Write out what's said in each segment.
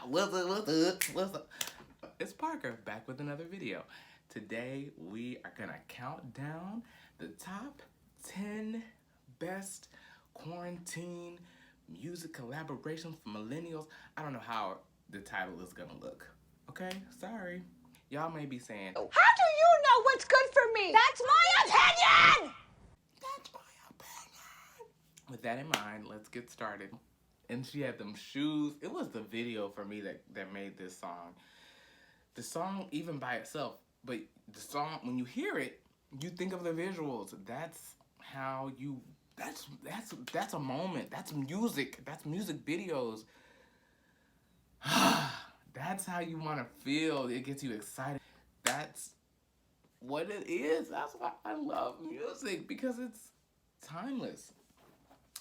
What's up? It's Parker back with another video. Today we are gonna count down the top 10 best quarantine music collaborations for millennials. I don't know how the title is gonna look. Okay, sorry. Y'all may be saying, how do you know what's good for me? That's my opinion! that's my opinion. With that in mind, let's get started. And she had them shoes. It was the video for me that made this song. The song even by itself, but the song, when you hear it, you think of the visuals. That's how you, that's a moment. That's music. That's music videos. That's how you want to feel. It gets you excited. That's what it is. That's why I love music, because it's timeless.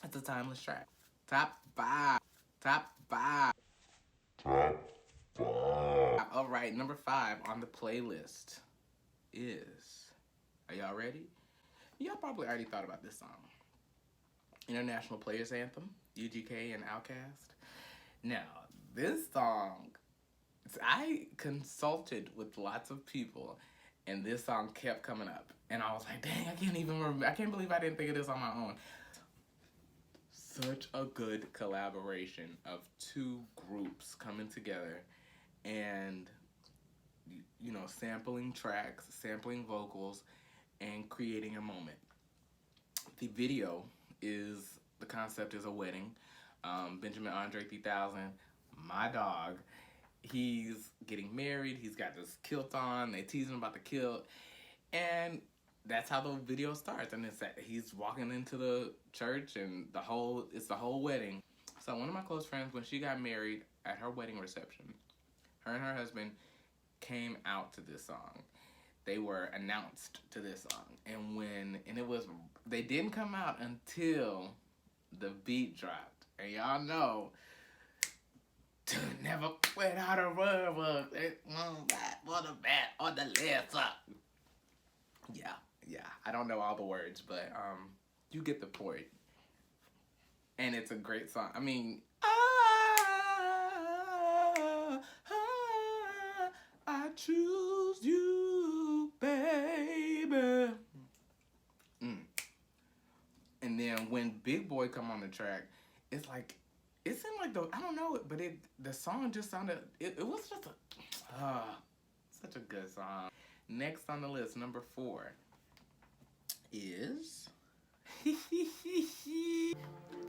It's a timeless track. Top 5. Top 5. All right, number 5 on the playlist is, are y'all ready? Y'all probably already thought about this song. International Players Anthem, UGK and Outkast. Now, this song, I consulted with lots of people, and this song kept coming up. And I was like, dang, I can't even remember. I can't believe I didn't think of this on my own. Such a good collaboration of two groups coming together and, you know, sampling tracks, sampling vocals, and creating a moment. The video is, the concept is a wedding. Benjamin Andre 3000, my dog, he's getting married. He's got this kilt on. They tease him about the kilt. And that's how the video starts, and it's that he's walking into the church, and it's the whole wedding. So one of my close friends, when she got married at her wedding reception, her and her husband came out to this song. They were announced to this song, they didn't come out until the beat dropped, and y'all know, to never quit out a rubber, for the bad or the left up. Yeah, I don't know all the words, but you get the point. And it's a great song. I mean, I choose you, baby. And then when Big Boy come on the track, it's like, it seemed like I don't know, but the song just sounded, it was just such a good song. Next on the list, number 4. Is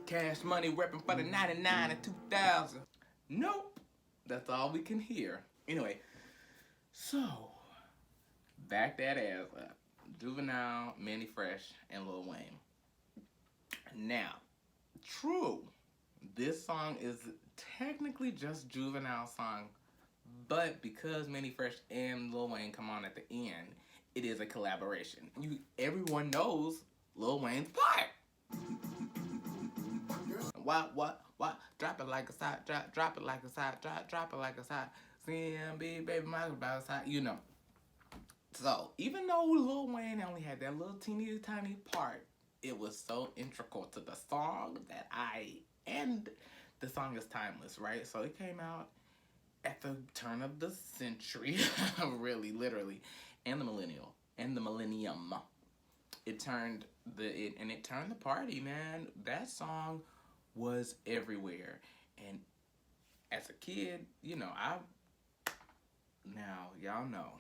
Cash Money repping for the 99 and 2000. Nope, that's all we can hear. Anyway, so back that ass up. Juvenile, Manny Fresh, and Lil Wayne. Now, true, this song is technically just Juvenile's song, but because Manny Fresh and Lil Wayne come on at the end, it is a collaboration. Everyone knows Lil Wayne's part. What? Drop it like a side, drop it like a side, drop it like a side. CMB, baby, my side, you know. So, even though Lil Wayne only had that little teeny tiny part, it was so integral to the song and the song is timeless, right? So it came out at the turn of the century, really, literally. And the millennium. It turned the party, man. That song was everywhere. And as a kid, you know, y'all know,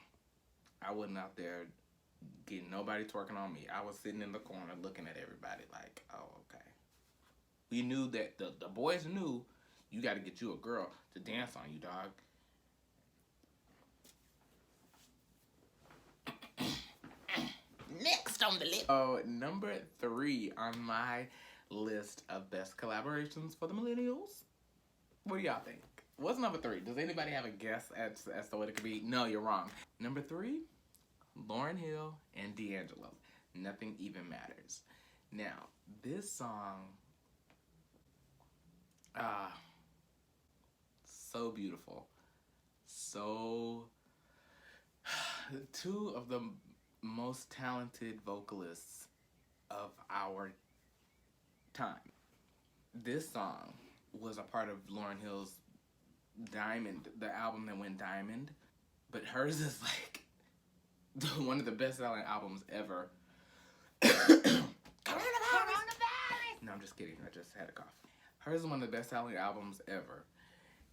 I wasn't out there getting nobody twerking on me. I was sitting in the corner looking at everybody like, oh, okay. We knew that, the boys knew, you got to get you a girl to dance on you, dog. Next on the list. Oh, number 3 on my list of best collaborations for the millennials. What do y'all think? What's number 3? Does anybody have a guess as to what it could be? No, you're wrong. Number 3, Lauryn Hill and D'Angelo. Nothing Even Matters. Now, this song, so beautiful. So, two of the most talented vocalists of our time. This song was a part of Lauryn Hill's Diamond, the album that went diamond. But hers is like one of the best-selling albums ever. Coronavirus! No, I'm just kidding. I just had a cough. Hers is one of the best-selling albums ever.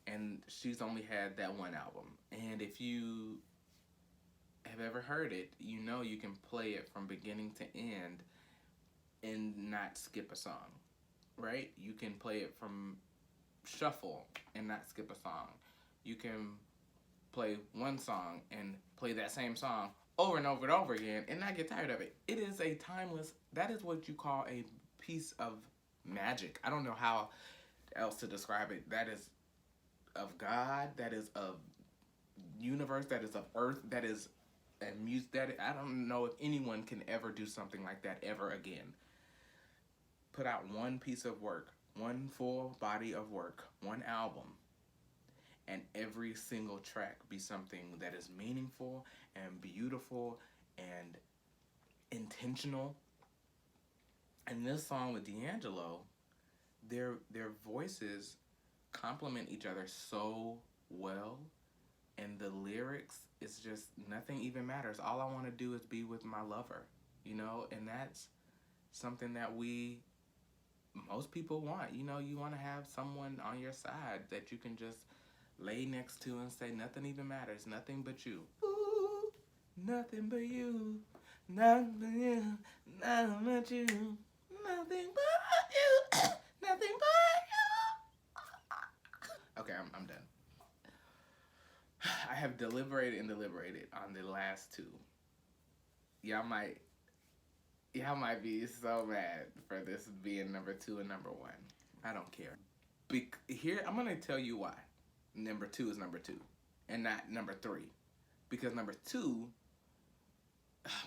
And she's only had that one album. And if you have ever heard it, you know you can play it from beginning to end and not skip a song, right? You can play it from shuffle and not skip a song. You can play one song and play that same song over and over and over again and not get tired of it. It is a timeless, that is what you call a piece of magic. I don't know how else to describe it. That is of God, that is of universe, that is of earth, that is a music, that I don't know if anyone can ever do something like that ever again. Put out one piece of work, one full body of work, one album, and every single track be something that is meaningful and beautiful and intentional. And this song with D'Angelo, their voices complement each other so well, and the lyrics is just nothing even matters. All I want to do is be with my lover, you know, and that's something that most people want. You know, you want to have someone on your side that you can just lay next to and say nothing even matters, nothing but you. Ooh, nothing but you, nothing but you, nothing but you, nothing but you, nothing but you. Okay, I'm done. I have deliberated and deliberated on the last two. Y'all might be so mad for this being number 2 and number 1. I don't care. Here, I'm gonna tell you why. Number 2 is number 2 and not number 3. Because number 2,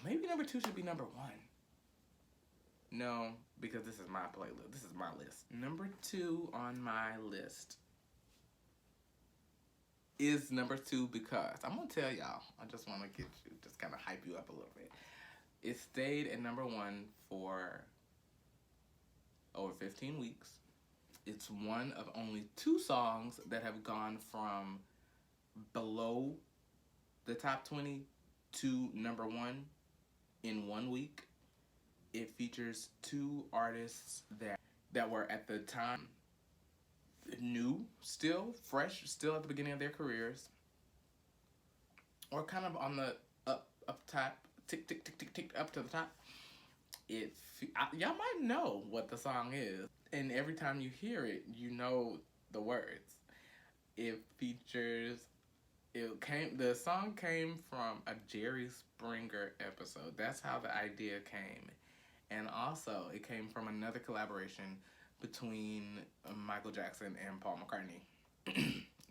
maybe number 2 should be number 1. No, because this is my playlist. This is my list. Number 2 on my list is number 2 because I'm gonna tell y'all. I just want to get you, just kind of hype you up a little bit. It stayed at number 1 for over 15 weeks. It's one of only 2 songs that have gone from below the top 20 to number 1 in 1 week. It features 2 artists that were at the time new, still fresh, still at the beginning of their careers, or kind of on the up top, tick tick tick tick tick up to the top. Y'all might know what the song is, and every time you hear it, you know the words. The song came from a Jerry Springer episode. That's how the idea came. And also, it came from another collaboration between Michael Jackson and Paul McCartney.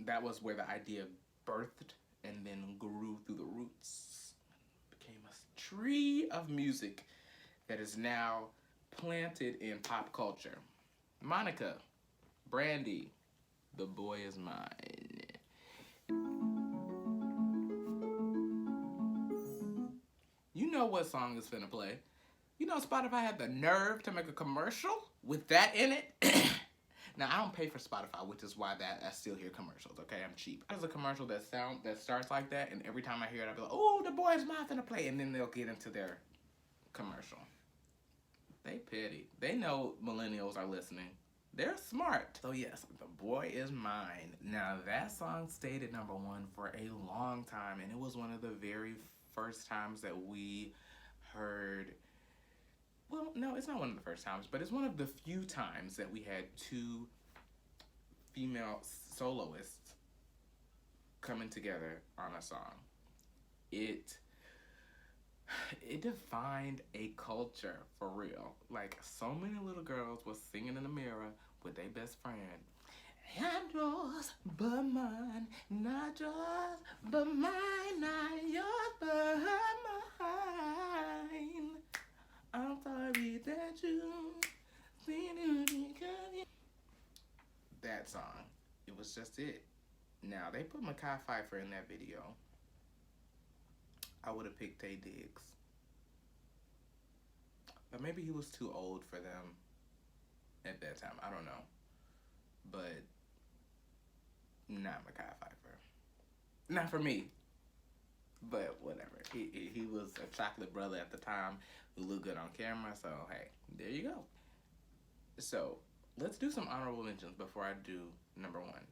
That was where the idea birthed and then grew through the roots. Became a tree of music that is now planted in pop culture. Monica, Brandy, The Boy Is Mine. You know what song is finna play. You know Spotify had the nerve to make a commercial with that in it? Now, I don't pay for Spotify, which is why I still hear commercials, okay? I'm cheap. There's a commercial that starts like that, and every time I hear it, I'll be like, oh, The Boy Is Mine finna play, and then they'll get into their commercial. They petty. They know millennials are listening. They're smart. So yes, The Boy Is Mine. Now, that song stayed at number 1 for a long time, and it was one of the very first times that we heard... Well, no, it's not one of the first times, but it's one of the few times that we had 2 female soloists coming together on a song. It defined a culture for real. Like, so many little girls was singing in the mirror with their best friend. I'm yours, but mine, not yours, but mine, not yours, but mine. I'm sorry that you that song. It was just it. Now, they put Mekhi Phifer in that video. I would have picked Taye Diggs. But maybe he was too old for them at that time. I don't know. But Not Mekhi Phifer. Not for me. But whatever. He was a chocolate brother at the time who looked good on camera. So, hey, there you go. So, let's do some honorable mentions before I do number one.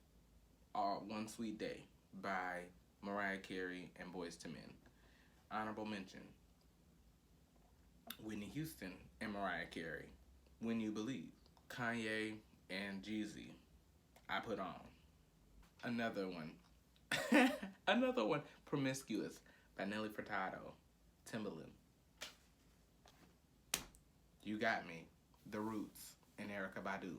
One Sweet Day by Mariah Carey and Boyz II Men. Honorable mention. Whitney Houston and Mariah Carey. When You Believe. Kanye and Jeezy. I Put On. Another one. Another one. Promiscuous by Nelly Furtado. Timbaland. You Got Me. The Roots and Erykah Badu.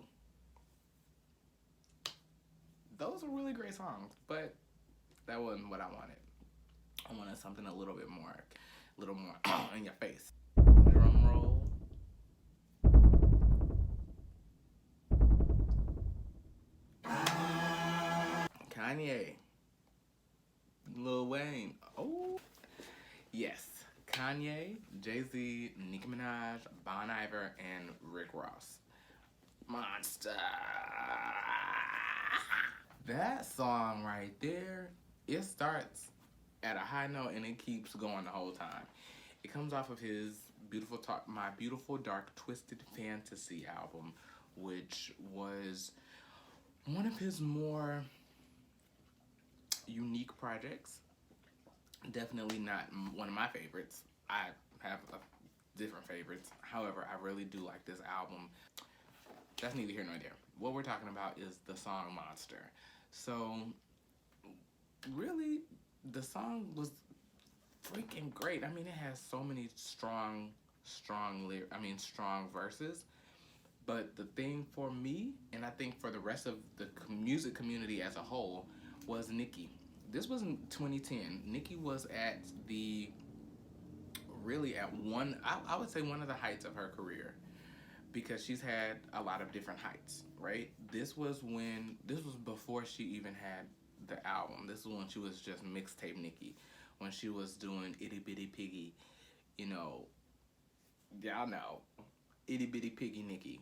Those are really great songs, but that wasn't what I wanted. I wanted something a little more in your face. Drum roll. Kanye. Lil Wayne. Oh. Yes. Kanye, Jay-Z, Nicki Minaj, Bon Iver, and Rick Ross. Monster. That song right there, it starts at a high note and it keeps going the whole time. It comes off of his My Beautiful Dark Twisted Fantasy album, which was one of his more unique projects. Definitely not one of my favorites. I have different favorites. However, I really do like this album. That's neither here nor there. What we're talking about is the song Monster. So, really, the song was freaking great. I mean, it has so many strong verses. But the thing for me, and I think for the rest of the music community as a whole, was Nicki. This was in 2010. Nicki was at I would say one of the heights of her career, because she's had a lot of different heights, right? This was before she even had the album. This is when she was just mixtape Nicki, when she was doing Itty Bitty Piggy, y'all know, Itty Bitty Piggy Nicki,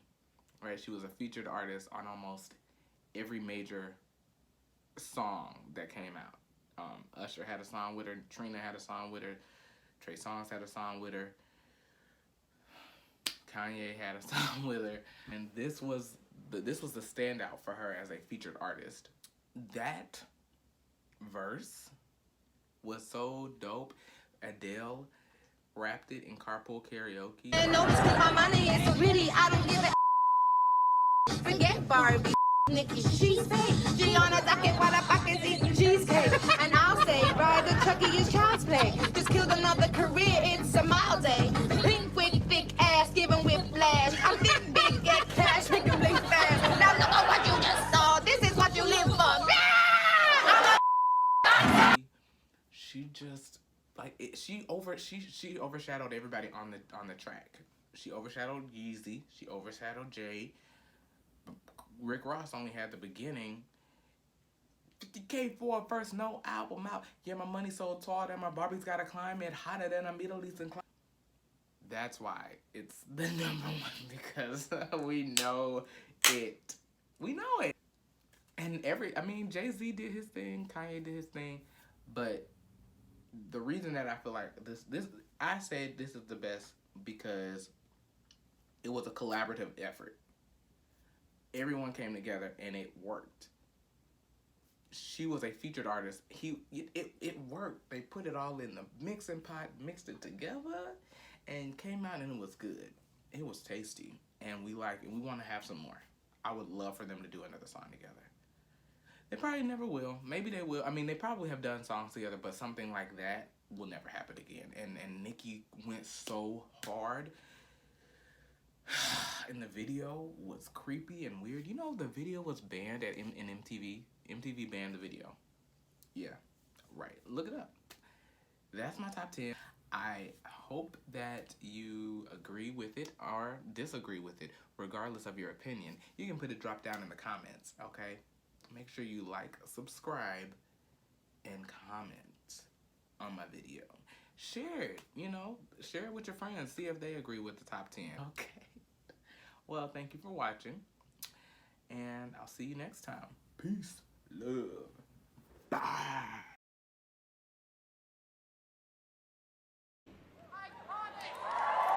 right? She was a featured artist on almost every major song that came out. Usher had a song with her, Trina had a song with her, Trey Songz had a song with her, Kanye had a song with her, and this was the standout for her as a featured artist. That verse was so dope. Adele rapped it in carpool karaoke. And notice that my money is pretty. I don't give a forget Barbie. Nikki, she's fake. She on a docket while her pockets eating cheesecake. And I'll say, ride the Chucky is child's play. Just killed another career, it's a mild day. Pink with thick ass, giving whiplash. I'm thick, big, get cash, make you blink fast. Now look at what you just saw. This is what you live for. She just she overshadowed everybody on the track. She overshadowed Yeezy. She overshadowed Jay. Rick Ross only had the beginning. 50K for a first no album out. Yeah, my money so tall that my Barbie's gotta climb it hotter than a Middle Eastern climate. That's why it's the number one, because we know it. We know it. And Jay-Z did his thing, Kanye did his thing, but the reason that I feel like I said this is the best because it was a collaborative effort. Everyone came together and it worked. She was a featured artist. It worked. They put it all in the mixing pot, mixed it together, and came out and it was good. It was tasty, and we like it. We want to have some more. I would love for them to do another song together. They probably never will. Maybe they will. I mean, they probably have done songs together, but something like that will never happen again. And Nicki went so hard. And the video was creepy and weird. You know, the video was banned in MTV. MTV banned the video. Yeah, right. Look it up. That's my top 10. I hope that you agree with it or disagree with it, regardless of your opinion. You can put it drop down in the comments, okay? Make sure you like, subscribe, and comment on my video. Share it, share it with your friends. See if they agree with the top 10. Okay. Well, thank you for watching, and I'll see you next time. Peace. Love. Bye.